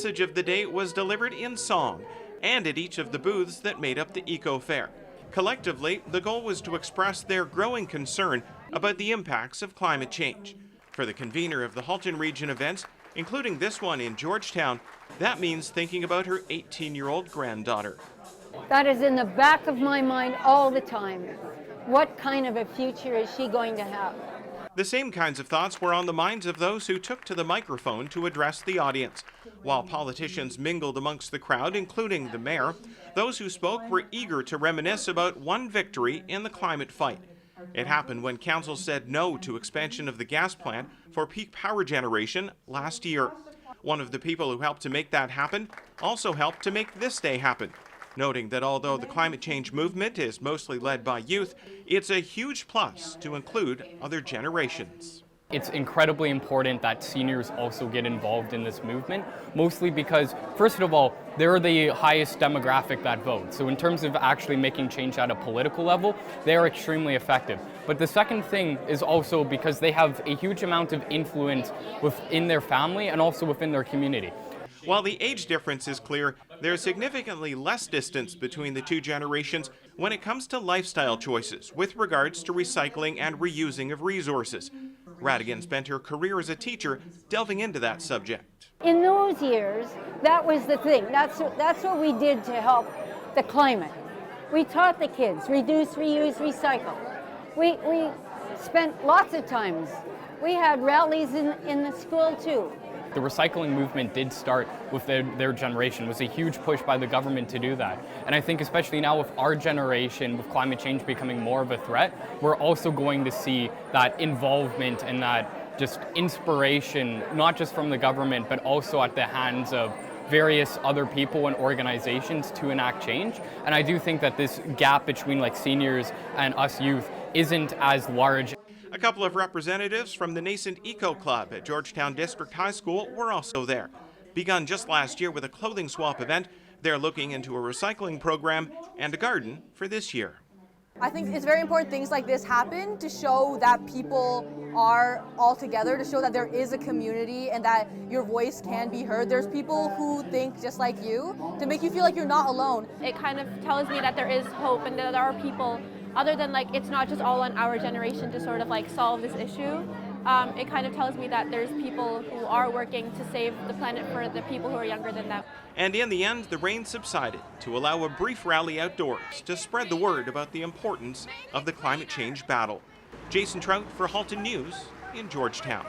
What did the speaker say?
message of the day was delivered in song and at each of the booths that made up the Eco Fair. Collectively, the goal was to express their growing concern about the impacts of climate change. For the convener of the Halton region events, including this one in Georgetown, that means thinking about her 18-year-old granddaughter. That is in the back of my mind all the time. What kind of a future is she going to have? The same kinds of thoughts were on the minds of those who took to the microphone to address the audience. While politicians mingled amongst the crowd, including the mayor, those who spoke were eager to reminisce about one victory in the climate fight. It happened when council said no to expansion of the gas plant for peak power generation last year. One of the people who helped to make that happen also helped to make this day happen, noting that although the climate change movement is mostly led by youth, it's a huge plus to include other generations. It's incredibly important that seniors also get involved in this movement, mostly because, first of all, they're the highest demographic that votes. So in terms of actually making change at a political level, they are extremely effective. But the second thing is also because they have a huge amount of influence within their family and also within their community. While the age difference is clear, there's significantly less distance between the two generations when it comes to lifestyle choices with regards to recycling and reusing of resources. Radigan spent her career as a teacher delving into that subject. In those years, that was the thing. That's what we did to help the climate. We taught the kids, reduce, reuse, recycle. We spent lots of times. We had rallies in the school too. The recycling movement did start with their generation. It was a huge push by the government to do that. And I think especially now with our generation, with climate change becoming more of a threat, we're also going to see that involvement and that just inspiration, not just from the government, but also at the hands of various other people and organizations to enact change. And I do think that this gap between like seniors and us youth isn't as large. A couple of representatives from the nascent Eco Club at Georgetown District High School were also there. Begun just last year with a clothing swap event, they're looking into a recycling program and a garden for this year. I think it's very important things like this happen to show that people are all together, to show that there is a community and that your voice can be heard. There's people who think just like you, to make you feel like you're not alone. It kind of tells me that there is hope and that there are people other than like it's not just all on our generation to sort of like solve this issue. It kind of tells me that there's people who are working to save the planet for the people who are younger than them. And in the end, the rain subsided to allow a brief rally outdoors to spread the word about the importance of the climate change battle. Jason Trout for Halton News in Georgetown.